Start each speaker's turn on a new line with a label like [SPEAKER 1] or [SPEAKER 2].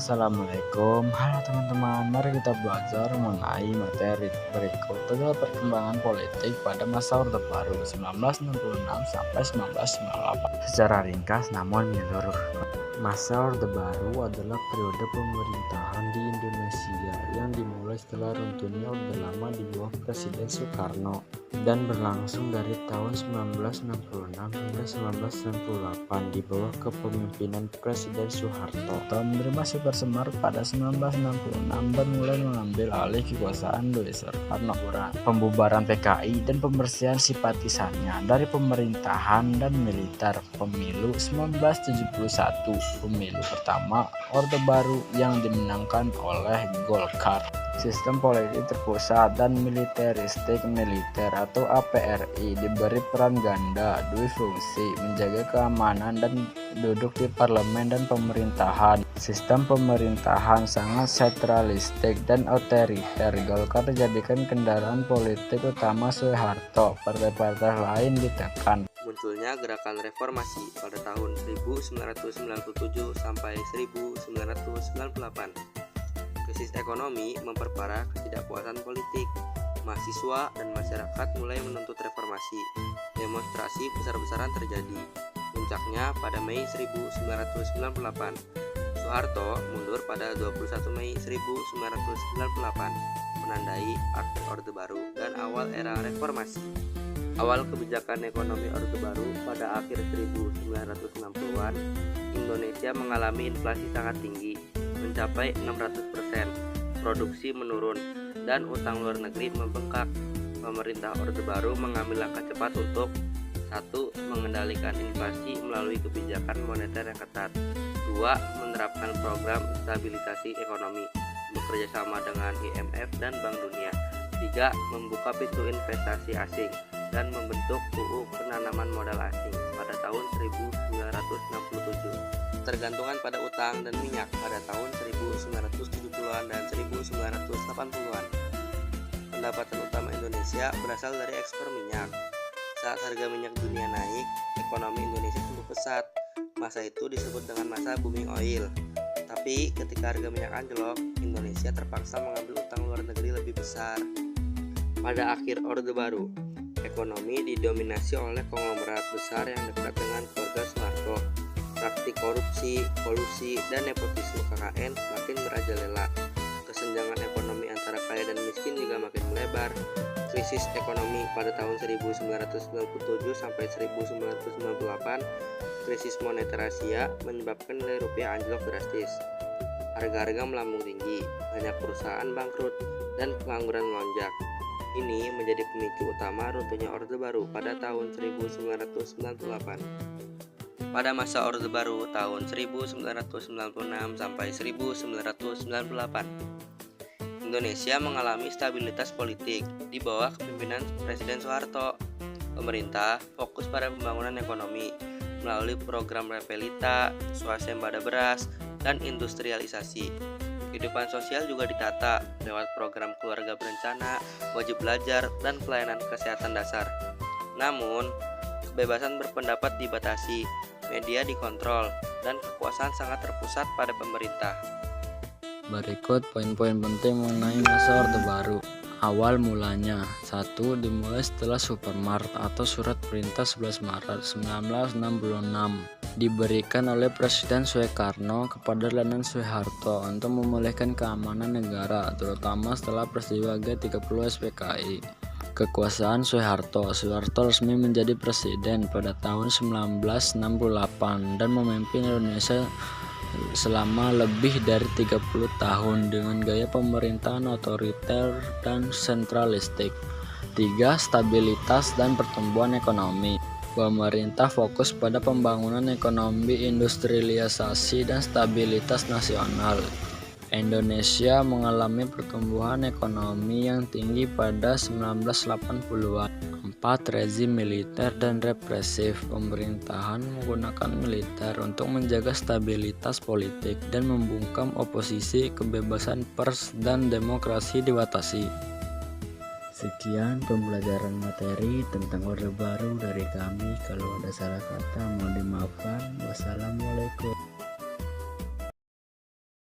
[SPEAKER 1] Assalamualaikum, halo teman-teman, mari kita belajar mengenai materi berikut adalah perkembangan politik pada masa Orde Baru 1966 sampai 1998. Secara ringkas namun menyeluruh, masa Orde Baru adalah periode pemerintahan di Indonesia yang dimulai setelah runtuhnya Orde Lama di bawah Presiden Soekarno dan berlangsung dari tahun 1966 hingga 1998 di bawah kepemimpinan Presiden Soeharto. Menerima Super Semar pada 1966 dan mulai mengambil alih kekuasaan Doi Soekarno. Pembubaran PKI dan pembersihan simpatisannya dari pemerintahan dan militer. Pemilu 1971, pemilu pertama Orde Baru yang dimenangkan oleh Golkar. Sistem politik terpusat dan militeristik. Militer atau APRI diberi peran ganda, dua fungsi: menjaga keamanan dan duduk di parlemen dan pemerintahan. Sistem pemerintahan sangat sentralistik dan otoriter. Golkar dijadikan kendaraan politik utama Soeharto. Partai-partai lain ditekan.
[SPEAKER 2] Munculnya gerakan reformasi pada tahun 1997 sampai 1998. Krisis ekonomi memperparah ketidakpuasan politik. Mahasiswa dan masyarakat mulai menuntut reformasi. Demonstrasi besar-besaran terjadi. Puncaknya pada Mei 1998. Soeharto mundur pada 21 Mei 1998, menandai akhir Orde Baru dan awal era reformasi. Awal kebijakan ekonomi Orde Baru pada akhir 1960-an, Indonesia mengalami inflasi sangat tinggi, mencapai 600%, produksi menurun, dan utang luar negeri membengkak. Pemerintah Orde Baru mengambil langkah cepat untuk 1. Mengendalikan inflasi melalui kebijakan moneter yang ketat. 2. Menerapkan program stabilisasi ekonomi, bekerja sama dengan IMF dan Bank Dunia. 3. Membuka pintu investasi asing dan membentuk UU penanaman modal asing pada tahun 1967. Tergantungan pada utang dan minyak pada tahun 1970-an dan 1980-an. Pendapatan utama Indonesia berasal dari ekspor minyak. Saat harga minyak dunia naik, ekonomi Indonesia tumbuh pesat. Masa itu disebut dengan masa booming oil. Tapi ketika harga minyak anjlok, Indonesia terpaksa mengambil utang luar negeri lebih besar. Pada akhir Orde Baru, ekonomi didominasi oleh konglomerat besar yang dekat dengan keluarga Soeharto. Praktik korupsi, kolusi, dan nepotisme KKN makin merajalela. Kesenjangan ekonomi antara kaya dan miskin juga makin melebar. Krisis ekonomi pada tahun 1997 sampai 1998, krisis moneter Asia menyebabkan nilai rupiah anjlok drastis. Harga-harga melambung tinggi, banyak perusahaan bangkrut, dan pengangguran melonjak. Ini menjadi pemicu utama runtuhnya Orde Baru pada tahun 1998. Pada masa Orde Baru tahun 1996 sampai 1998, Indonesia mengalami stabilitas politik di bawah kepemimpinan Presiden Soeharto. Pemerintah fokus pada pembangunan ekonomi melalui program Repelita, swasembada beras, dan industrialisasi. Kehidupan sosial juga ditata lewat program keluarga berencana, wajib belajar, dan pelayanan kesehatan dasar. Namun, kebebasan berpendapat dibatasi, media dikontrol, dan kekuasaan sangat terpusat pada pemerintah.
[SPEAKER 1] Berikut poin-poin penting mengenai masa Orde Baru. Awal mulanya. 1. Dimulai setelah Supermart atau Surat Perintah 11 Maret 1966 diberikan oleh Presiden Soekarno kepada Lenan Soeharto untuk memulihkan keamanan negara, terutama setelah peristiwa G30 SPKI. Kekuasaan Soeharto resmi menjadi presiden pada tahun 1968 dan memimpin Indonesia selama lebih dari 30 tahun dengan gaya pemerintahan otoriter dan sentralistik. 3. Stabilitas dan pertumbuhan ekonomi. Pemerintah fokus pada pembangunan ekonomi, industrialisasi, dan stabilitas nasional. Indonesia mengalami pertumbuhan ekonomi yang tinggi pada 1980-an. 4. Rezim militer dan represif. Pemerintahan menggunakan militer untuk menjaga stabilitas politik dan membungkam oposisi. Kebebasan pers dan demokrasi dibatasi. Sekian pembelajaran materi tentang Orde Baru dari kami. Kalau ada salah kata mohon dimaafkan. Wassalamualaikum.